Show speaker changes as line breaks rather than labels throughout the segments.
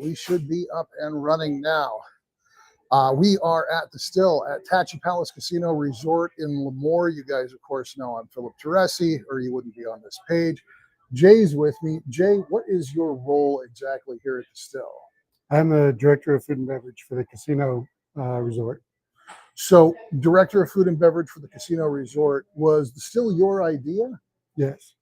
We should be up and running now. We are at the Still at Tachi Palace Casino Resort in Lemoore. You guys, of course, know I'm Philip Teresi, or you wouldn't be on this page. Jay's with me. Jay, what is your role exactly here at the Still?
I'm the director of food and beverage for the casino resort.
So, director of food and beverage for the casino resort, was the Still your idea?
Yes.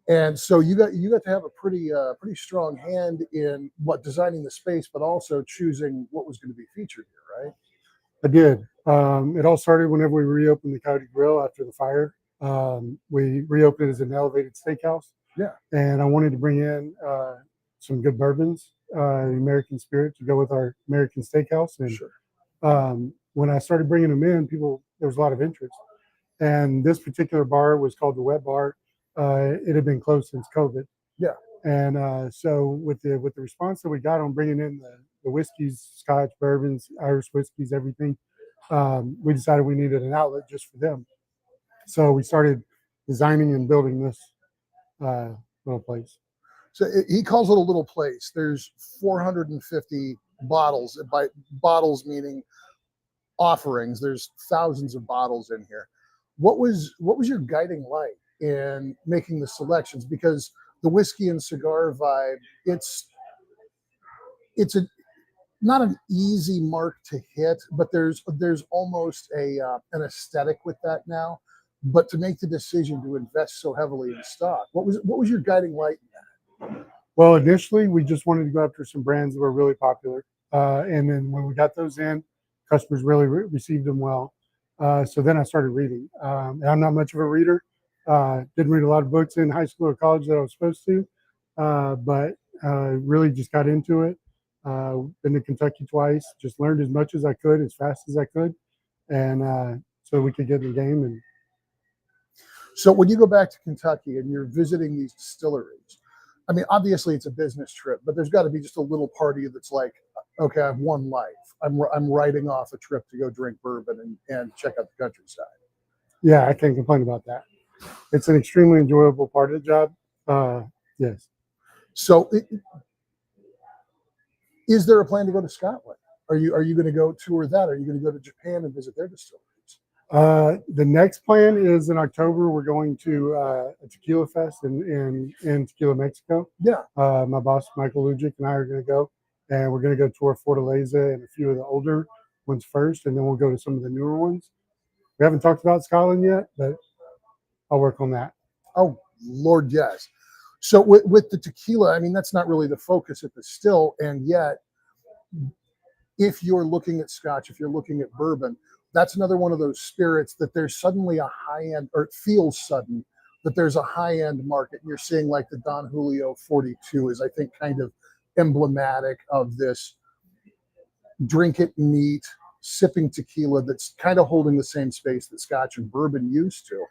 And so you got to have a pretty strong hand in what designing the space, but also choosing what was going to be featured here, right?
I did. It all started whenever we reopened the Coyote Grill after the fire. We reopened it as an elevated steakhouse.
Yeah.
And I wanted to bring in some good bourbons, the American spirit to go with our American steakhouse. And
Sure.
When I started bringing them in, there was a lot of interest. And this particular bar was called the Wet Bar. It had been closed since COVID.
Yeah.
And so with the response that we got on bringing in the whiskeys, Scotch, bourbons, Irish whiskeys, everything, we decided we needed an outlet just for them. So we started designing and building this little place.
So he calls it a little place. There's 450 bottles. By bottles meaning offerings. There's thousands of bottles in here. What was your guiding light in making the selections? Because the whiskey and cigar vibe, it's not an easy mark to hit, but there's almost an aesthetic with that now. But to make the decision to invest so heavily in stock, what was your guiding light in that?
Well, initially we just wanted to go after some brands that were really popular, and then when we got those in, customers really received them well. So then I started reading. And I'm not much of a reader. Didn't read a lot of books in high school or college that I was supposed to, but really just got into it. Been to Kentucky twice. Just learned as much as I could, as fast as I could, and so we could get in the game. And
so when you go back to Kentucky and you're visiting these distilleries, I mean, obviously it's a business trip, but there's got to be just a little part of you that's like, okay, I have one life. I'm writing off a trip to go drink bourbon and check out the countryside.
Yeah, I can't complain about that. It's an extremely enjoyable part of the job. Yes.
So, is there a plan to go to Scotland? Are you going to go tour that? Are you going to go to Japan and visit their distilleries?
The next plan is in October. We're going to a tequila fest in Tequila, Mexico.
Yeah.
My boss, Michael Lujic, and I are going to go, and we're going to go tour Fortaleza and a few of the older ones first, and then we'll go to some of the newer ones. We haven't talked about Scotland yet, but I'll work on that.
Oh, Lord, yes. So with the tequila, I mean, that's not really the focus at the Still, and yet, if you're looking at Scotch, if you're looking at bourbon, that's another one of those spirits that there's suddenly a high-end, or it feels sudden, that there's a high-end market. And you're seeing like the Don Julio 42 is, I think, kind of emblematic of this drink it neat, sipping tequila that's kind of holding the same space that Scotch and bourbon used to.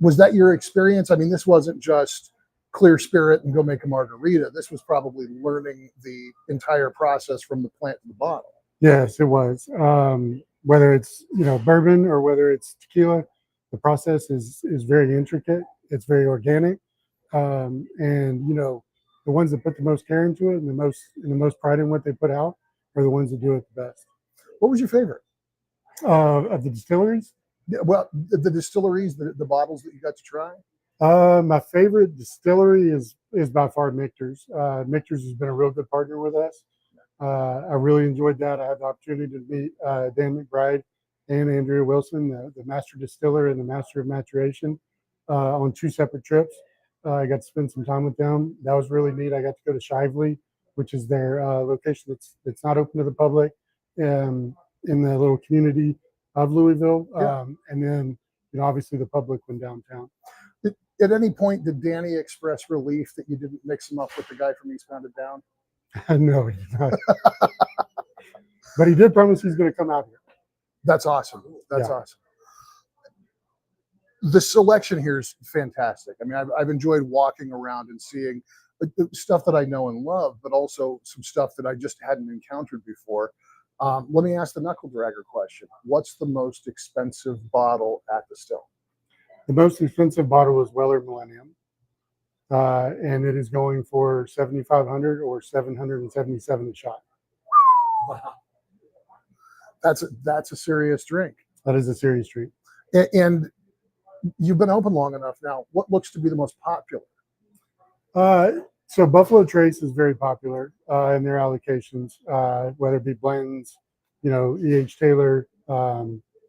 Was that your experience? I mean, this wasn't just clear spirit and go make a margarita. This was probably learning the entire process from the plant to the bottle.
Yes, it was. Whether it's bourbon or whether it's tequila, the process is very intricate. It's very organic, and the ones that put the most care into it and the most pride in what they put out are the ones that do it the best.
What was your favorite
of the distilleries?
Yeah, well, the distilleries, the bottles that you got to try.
My favorite distillery is by far Michter's. Michter's has been a real good partner with us. I really enjoyed that. I had the opportunity to meet Dan McBride and Andrea Wilson, the master distiller and the master of maturation, on two separate trips. I got to spend some time with them. That was really neat. I got to go to Shively, which is their location that's not open to the public, in the little community of Louisville.
Yeah.
And then, obviously the public went downtown.
At any point, did Danny express relief that you didn't mix him up with the guy from Eastbound and Down?
No, he did not. But he did promise he's going to come out here.
That's awesome. That's awesome. The selection here is fantastic. I mean, I've enjoyed walking around and seeing stuff that I know and love, but also some stuff that I just hadn't encountered before. Let me ask the knuckle dragger question. What's the most expensive bottle at the Still?
The most expensive bottle is Weller Millennium. and it is going for 7,500 or 777 a shot.
Wow. That's a serious drink.
That is a serious treat.
And you've been open long enough now. What looks to be the most popular?
So Buffalo Trace is very popular in their allocations, whether it be blends, E.H. Taylor,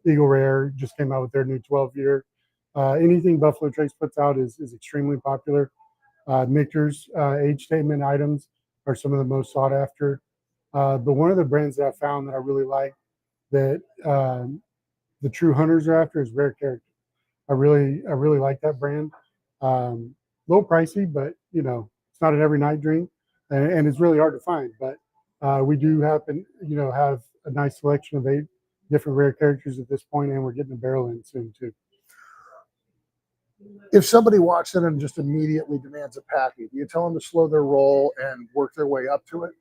Eagle Rare just came out with their new 12-year. Anything Buffalo Trace puts out is extremely popular. Michter's age statement items are some of the most sought after. But one of the brands that I found that I really like that the true hunters are after is Rare Character. I really like that brand. A little pricey, but it's not an every night drink, and it's really hard to find. But we do happen, have a nice selection of 8 different rare characters at this point, and we're getting a barrel in soon too.
If somebody walks in and just immediately demands a packy, do you tell them to slow their roll and work their way up to it?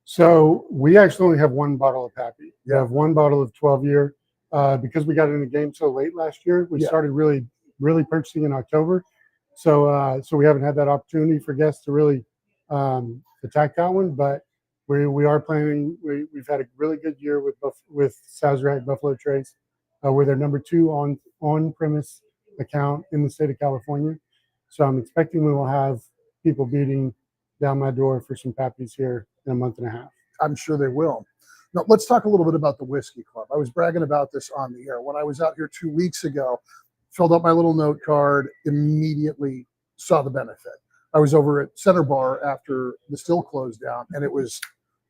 So we actually only have 1 bottle of Pappy. We
Yeah.
have 1 bottle of 12-year. Because we got in the game so late last year, we started really purchasing in October. So we haven't had that opportunity for guests to really attack that one. But we are planning. We've had a really good year with Sazerac Buffalo Trace. We're their number 2 on premise account in the state of California. So I'm expecting we will have people beating down my door for some Pappies here in a month and a half.
I'm sure they will. Now, let's talk a little bit about the Whiskey Club. I was bragging about this on the air. When I was out here 2 weeks ago, filled out my little note card, immediately saw the benefit. I was over at Center Bar after the still closed down, and it was,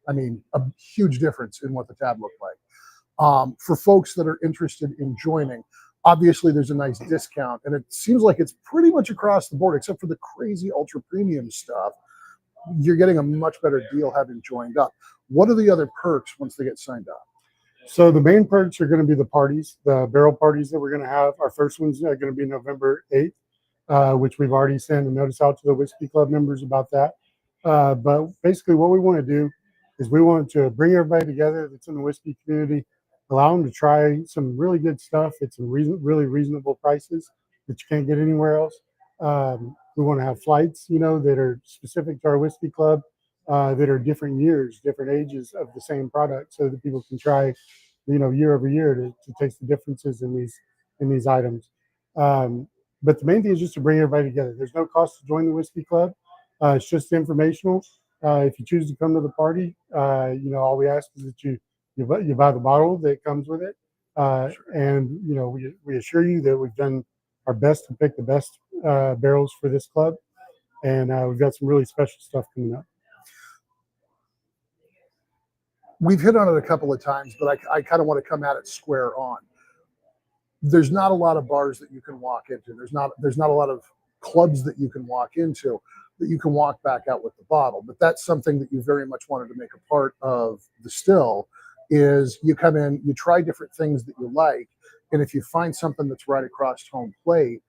a huge difference in what the tab looked like. For folks that are interested in joining, obviously there's a nice discount, and it seems like it's pretty much across the board, except for the crazy ultra premium stuff. You're getting a much better deal having joined up. What are the other perks once they get signed up?
So the main perks are going to be the parties, the barrel parties that we're going to have. Our first one's going to be November 8th, which we've already sent a notice out to the Whiskey Club members about that. But basically what we want to do is we want to bring everybody together that's in the whiskey community, allow them to try some really good stuff at some really reasonable prices that you can't get anywhere else. We want to have flights, that are specific to our whiskey club, that are different years, different ages of the same product, so that people can try, year over year to taste the differences in these items. But the main thing is just to bring everybody together. There's no cost to join the whiskey club. It's just informational. If you choose to come to the party, all we ask is that you buy the bottle that comes with it, and we assure you that we've done our best to pick the best barrels for this club, and we've got some really special stuff coming up.
We've hit on it a couple of times, but I kind of want to come at it square on. There's not a lot of bars that you can walk into. There's not a lot of clubs that you can walk into that you can walk back out with the bottle. But that's something that you very much wanted to make a part of the still. Is you come in, you try different things that you like, and if you find something that's right across home plate,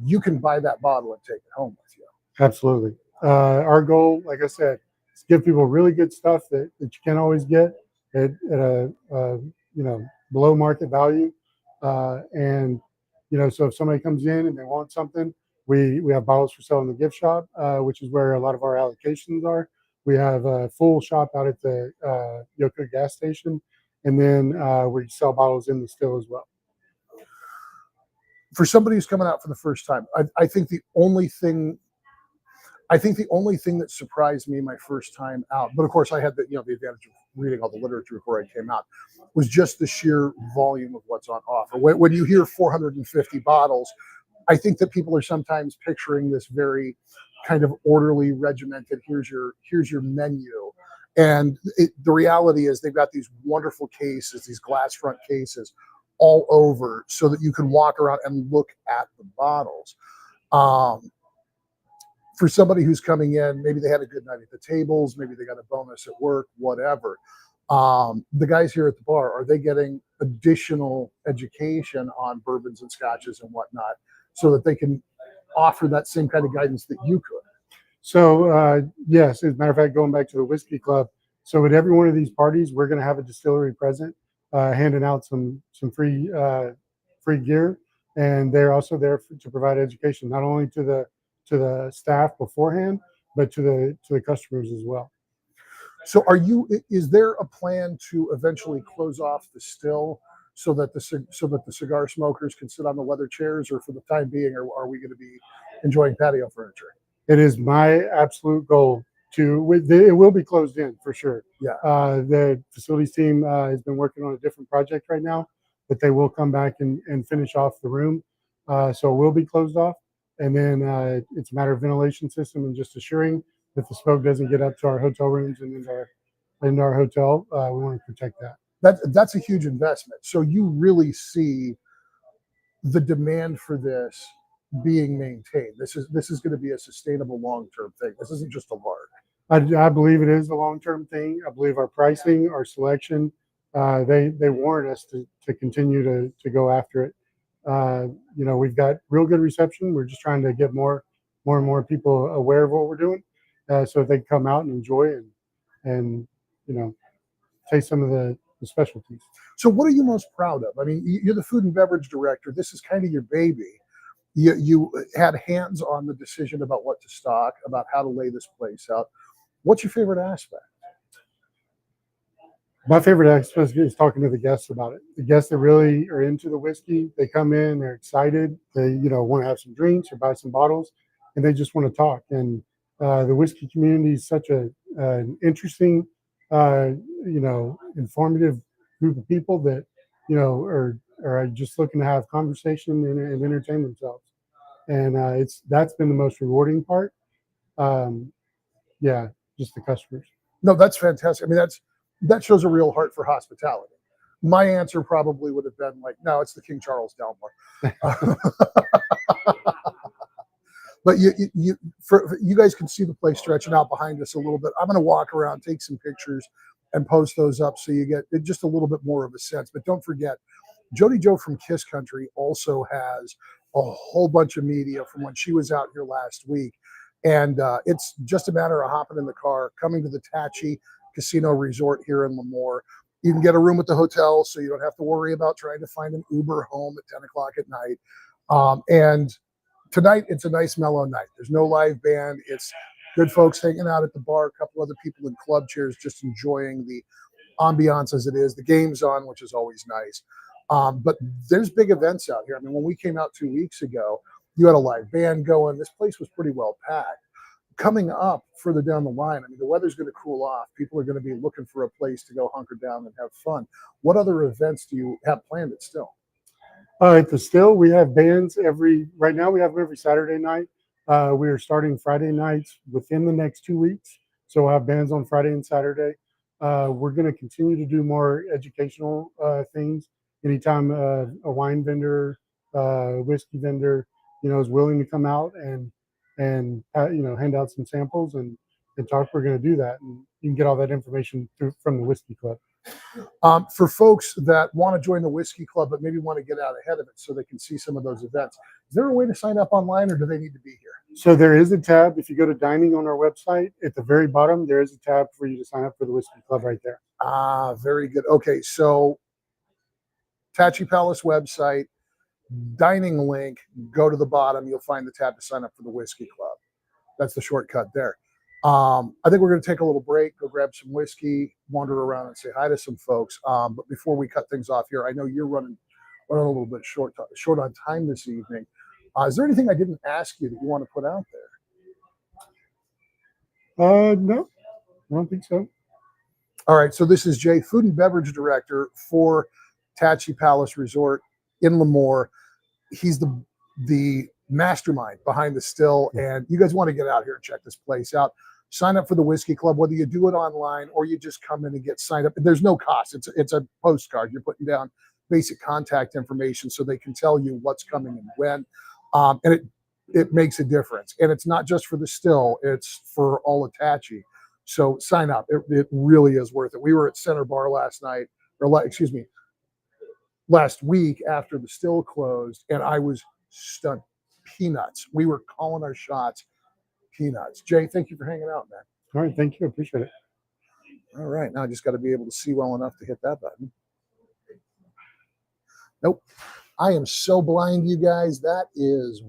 you can buy that bottle and take it home with you.
Absolutely. Our goal, like I said, is to give people really good stuff that you can't always get at a below market value. And so if somebody comes in and they want something, we have bottles for sale in the gift shop, which is where a lot of our allocations are. We have a full shop out at the Yokohama gas station, and then we sell bottles in the still as well.
For somebody who's coming out for the first time, I think the only thing that surprised me my first time out, but of course I had the advantage of reading all the literature before I came out, was just the sheer volume of what's on offer. When you hear 450 bottles, I think that people are sometimes picturing this very kind of orderly, regimented, here's your menu. And the reality is they've got these wonderful cases, these glass front cases all over, so that you can walk around and look at the bottles. For somebody who's coming in, maybe they had a good night at the tables, maybe they got a bonus at work, whatever. The guys here at the bar, are they getting additional education on bourbons and scotches and whatnot, so that they can offer that same kind of guidance that you could?
So yes, as a matter of fact, going back to the whiskey club, so at every one of these parties, we're going to have a distillery present, handing out some free gear, and they're also there to provide education not only to the staff beforehand, but to the customers as well.
So is there a plan to eventually close off the still so that the cigar smokers can sit on the leather chairs, or for the time being, are we going to be enjoying patio furniture?
It is my absolute goal it will be closed in for sure.
Yeah.
The facilities team has been working on a different project right now, but they will come back and finish off the room. So it will be closed off. And then it's a matter of ventilation system and just assuring that the smoke doesn't get up to our hotel rooms and into our hotel. We want to protect that.
That's a huge investment. So you really see the demand for this being maintained. This is going to be a sustainable long-term thing. This isn't just a lark.
I believe it is a long-term thing. I believe our pricing, our selection, they warrant us to continue to go after it. We've got real good reception. We're just trying to get more and more people aware of what we're doing, so they can come out and enjoy and taste some of the specialties.
So what are you most proud of? I mean, you're the food and beverage director. This is kind of your baby. You had hands on the decision about what to stock, about how to lay this place out. What's your favorite aspect?
My favorite aspect is talking to the guests about it. The guests that really are into the whiskey, they come in, they're excited, they want to have some drinks or buy some bottles, and they just want to talk. And the whiskey community is such an interesting, informative group of people that are just looking to have conversation and entertain themselves. And that's been the most rewarding part. Yeah, just the customers.
No, that's fantastic. I mean, that shows a real heart for hospitality. My answer probably would have been like, no, it's the King Charles Delmore. But you guys can see the place stretching out behind us a little bit. I'm going to walk around, take some pictures, and post those up so you get just a little bit more of a sense. But don't forget, Jody Joe from Kiss Country also has a whole bunch of media from when she was out here last week. And it's just a matter of hopping in the car, coming to the Tachi Casino Resort here in Lemoore. You can get a room at the hotel, so you don't have to worry about trying to find an Uber home at 10 o'clock at night. And tonight, it's a nice mellow night. There's no live band. It's good folks hanging out at the bar, a couple other people in club chairs just enjoying the ambiance as it is. The game's on, which is always nice. But there's big events out here. I mean, when we came out 2 weeks ago, you had a live band going. This place was pretty well packed. Coming up further down the line, I mean, the weather's going to cool off. People are going to be looking for a place to go hunker down and have fun. What other events do you have planned at Still?
At the Still, we have bands right now we have them every Saturday night. We are starting Friday nights within the next 2 weeks. So we'll have bands on Friday and Saturday. We're going to continue to do more educational things. Anytime a wine vendor, whiskey vendor, is willing to come out and hand out some samples and talk, we're going to do that. And you can get all that information from the Whiskey Club.
For folks that want to join the Whiskey Club but maybe want to get out ahead of it so they can see some of those events, is there a way to sign up online, or do they need to be here?
So there is a tab. If you go to dining on our website, at the very bottom, there is a tab for you to sign up for the Whiskey Club right there.
Very good. Okay, so Tachi Palace website, dining link, go to the bottom, you'll find the tab to sign up for the Whiskey Club. That's the shortcut there. I think we're going to take a little break, go grab some whiskey, wander around and say hi to some folks. But before we cut things off here, I know you're running a little bit short on time this evening. Is there anything I didn't ask you that you want to put out there?
No, I don't think so.
All right, so this is Jay, Food and Beverage Director for Tachi Palace Resort in Lemoore. He's the mastermind behind the Still, and you guys want to get out here and check this place out. Sign up for the Whiskey Club, whether you do it online or you just come in and get signed up. There's no cost. It's a postcard. You're putting down basic contact information so they can tell you what's coming and when, and it makes a difference. And it's not just for the Still; it's for all of Tachi. So sign up. It really is worth it. We were at Center Bar last week after the Still closed, and I was stunned. Peanuts. We were calling our shots. Peanuts. Jay, thank you for hanging out, man.
All right, thank you. Appreciate it.
All right, now I just got to be able to see well enough to hit that button. Nope. I am so blind, you guys. That is